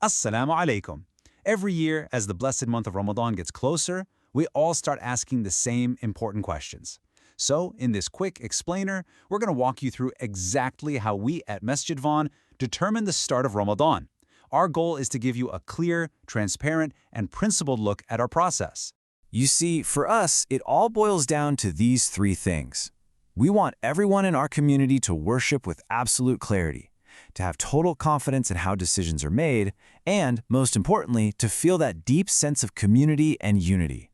Assalamu alaikum. Every year, as the blessed month of Ramadan gets closer, we all start asking the same important questions. So, in this quick explainer, we're going to walk you through exactly how we at Masjid Vaughan determine the start of Ramadan. Our goal is to give you a clear, transparent, and principled look at our process. You see, for us, it all boils down to these three things. We want everyone in our community to worship with absolute clarity, to have total confidence in how decisions are made, and, most importantly, to feel that deep sense of community and unity.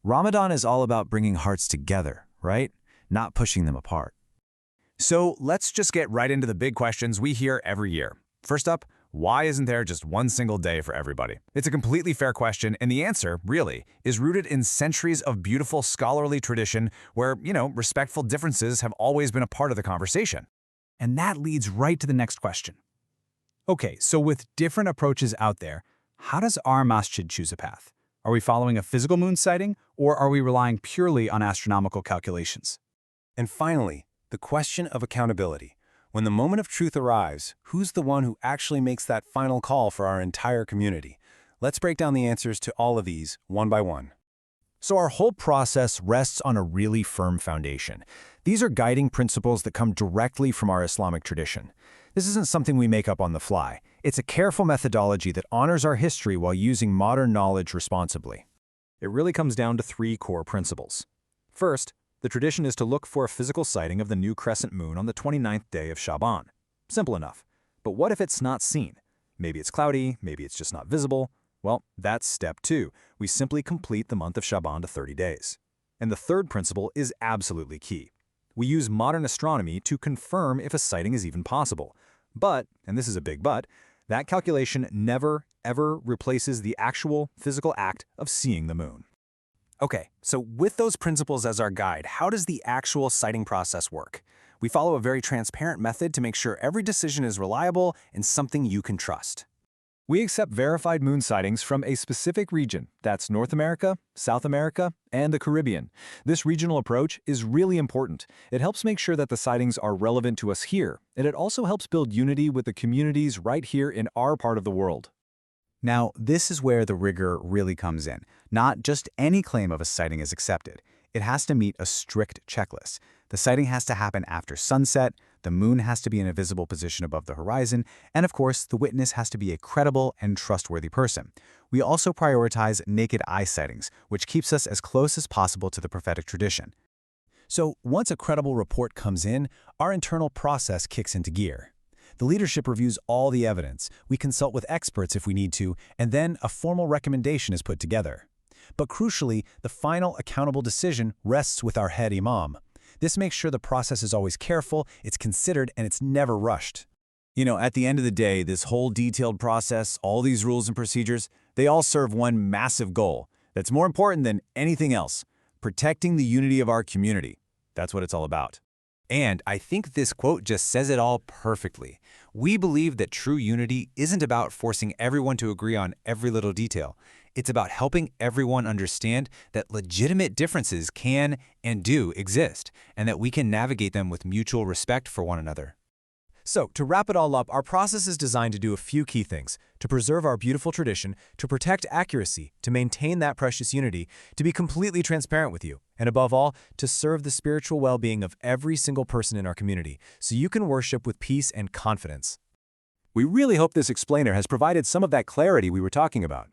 Ramadan is all about bringing hearts together, right? Not pushing them apart. So let's just get right into the big questions we hear every year. First up, why isn't there just one single day for everybody? It's a completely fair question, and the answer, really, is rooted in centuries of beautiful scholarly tradition where, respectful differences have always been a part of the conversation. And that leads right to the next question. Okay, so with different approaches out there, how does our masjid choose a path? Are we following a physical moon sighting, or are we relying purely on astronomical calculations? And finally, the question of accountability. When the moment of truth arrives, who's the one who actually makes that final call for our entire community? Let's break down the answers to all of these one by one. So our whole process rests on a really firm foundation. These are guiding principles that come directly from our Islamic tradition. This isn't something we make up on the fly. It's a careful methodology that honors our history while using modern knowledge responsibly. It really comes down to three core principles. First, the tradition is to look for a physical sighting of the new crescent moon on the 29th day of Shaban. Simple enough. But what if it's not seen? Maybe it's cloudy, maybe it's just not visible. Well, that's step two. We simply complete the month of Shaban to 30 days. And the third principle is absolutely key. We use modern astronomy to confirm if a sighting is even possible. But, and this is a big but, that calculation never, ever replaces the actual physical act of seeing the moon. Okay, so with those principles as our guide, how does the actual sighting process work? We follow a very transparent method to make sure every decision is reliable and something you can trust. We accept verified moon sightings from a specific region. That's North America, South America, and the Caribbean. This regional approach is really important. It helps make sure that the sightings are relevant to us here, and it also helps build unity with the communities right here in our part of the world. Now, this is where the rigor really comes in. Not just any claim of a sighting is accepted. It has to meet a strict checklist. The sighting has to happen after sunset, the moon has to be in a visible position above the horizon, and of course, the witness has to be a credible and trustworthy person. We also prioritize naked eye sightings, which keeps us as close as possible to the prophetic tradition. So once a credible report comes in, our internal process kicks into gear. The leadership reviews all the evidence, we consult with experts if we need to, and then a formal recommendation is put together. But crucially, the final accountable decision rests with our head imam. This makes sure the process is always careful, it's considered, and it's never rushed. At the end of the day, this whole detailed process, all these rules and procedures, they all serve one massive goal that's more important than anything else: protecting the unity of our community. That's what it's all about. And I think this quote just says it all perfectly. We believe that true unity isn't about forcing everyone to agree on every little detail. It's about helping everyone understand that legitimate differences can and do exist, and that we can navigate them with mutual respect for one another. So, to wrap it all up, our process is designed to do a few key things: to preserve our beautiful tradition, to protect accuracy, to maintain that precious unity, to be completely transparent with you, and above all, to serve the spiritual well-being of every single person in our community, so you can worship with peace and confidence. We really hope this explainer has provided some of that clarity we were talking about.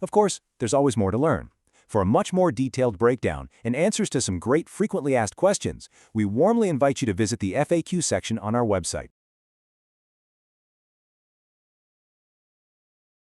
Of course, there's always more to learn. For a much more detailed breakdown and answers to some great frequently asked questions, we warmly invite you to visit the FAQ section on our website.